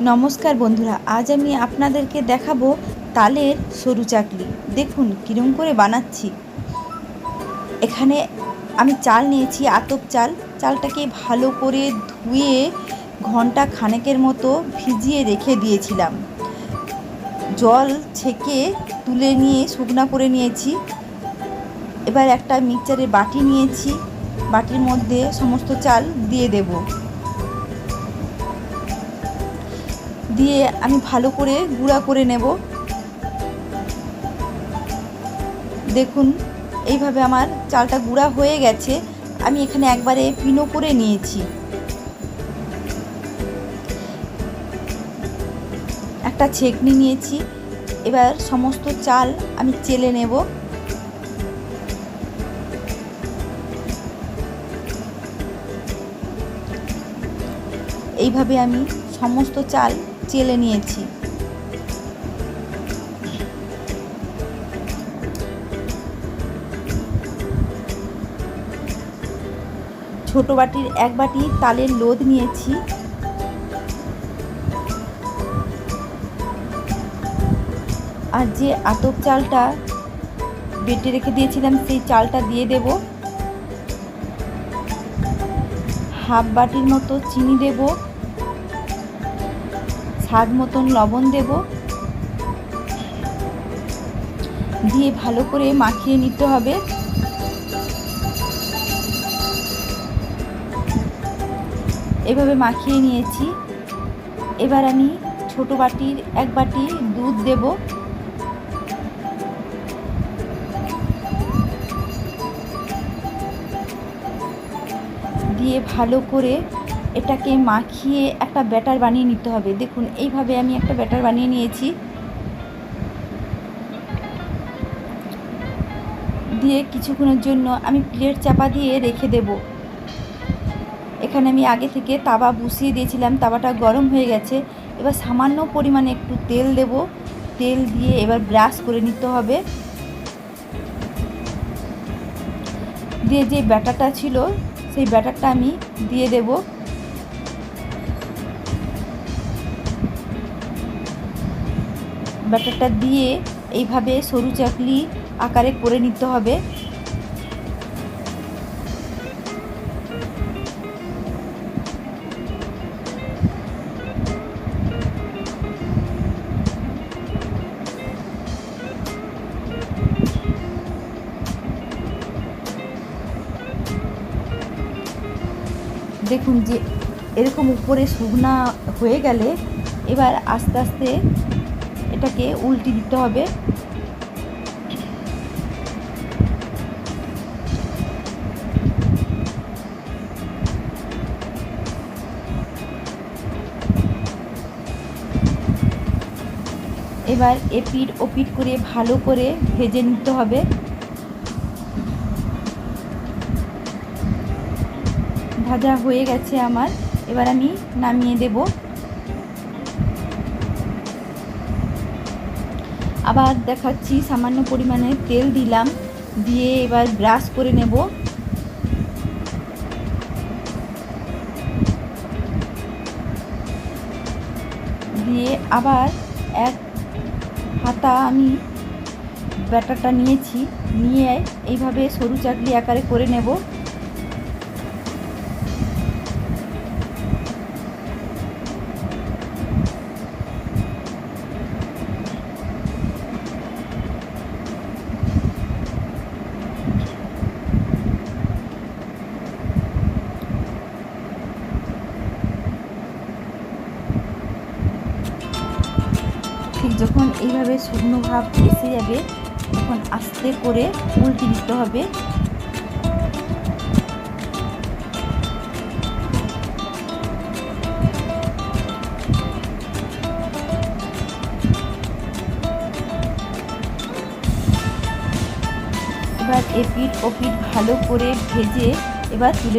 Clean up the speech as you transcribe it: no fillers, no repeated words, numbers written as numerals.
নমস্কার বন্ধুরা, আজ আমি আপনাদেরকে দেখাবো তালের সরু চাকলি। দেখুন কিরম করে বানাচ্ছি। এখানে আমি চাল নিয়েছি, আতপ চাল। চালটাকে ভালো করে ধুয়ে ঘন্টা খানেকের মতো ভিজিয়ে রেখে দিয়েছিলাম। জল ছেঁকে তুলে নিয়ে শুকনা করে নিয়েছি। এবার একটা মিক্সচারের বাটি নিয়েছি, বাটির মধ্যে সমস্ত চাল দিয়ে দেব। দিয়ে আমি ভালো করে গুঁড়া করে নেব। দেখুন এইভাবে আমার চালটা গুঁড়া হয়ে গেছে। আমি এখানে একবারে পিনো করে নিয়েছি। একটা ছেঁকনি নিয়েছি। এবার সমস্ত চাল আমি চেলে নেব। এইভাবে আমি সমস্ত চাল চেলে নিয়েছি। ছোট বাটির এক বাটি তালের লোদ নিয়েছি। আর যে আতপ চালটা বেটে রেখে দিয়েছিলাম সেই চালটা দিয়ে দেব। হাফ বাটির মতো চিনি দেব, স্বাদ মতন লবণ দেব, দিয়ে ভালো করে মাখিয়ে নিতে হবে। এভাবে মাখিয়ে নিয়েছি। এবার আমি ছোট বাটির এক বাটি দুধ দেব। দিয়ে ভালো করে এটাকে মাখিয়ে একটা ব্যাটার বানিয়ে নিতে হবে। দেখুন এইভাবে আমি একটা ব্যাটার বানিয়ে নিয়েছি। দিয়ে কিছুক্ষণের জন্য আমি প্লেট চাপা দিয়ে রেখে দেব। এখানে আমি আগে থেকে তাওয়া বসিয়ে দিয়েছিলাম, তাওয়াটা গরম হয়ে গেছে। এবার সামান্য পরিমাণে একটু তেল দেব। তেল দিয়ে এবার ব্রাশ করে নিতে হবে। দিয়ে যে ব্যাটারটা ছিল সেই ব্যাটারটা আমি দিয়ে দেব। ব্যাটারটা দিয়ে এইভাবে সরু চাকলি আকারে করে নিতে হবে। দেখুন যে এরকম উপরে শুকনা হয়ে গেলে এবার আস্তে আস্তে এটাকে উল্টে দিতে হবে। এবার এপিঠ ওপিঠ করে ভালো করে ভেজে নিতে হবে। ভাজা হয়ে গেছে আমার। এবার আমি নামিয়ে দেব। আবার দেখাচ্ছি, সামান্য পরিমাণে তেল দিলাম, দিয়ে এবার ব্রাশ করে নেব। দিয়ে আবার এক হাতা আমি ব্যাটারটা নিয়েছি, নিয়ে এইভাবে সরু চাকলি আকারে করে নেব। ঠিক যখন এইভাবে শুকনো ভাব এসে যাবে তখন আস্তে করে উল্টে দিতে হবে। এবার এপিঠ ওপিঠ ভালো করে ভেজে এবার তুলে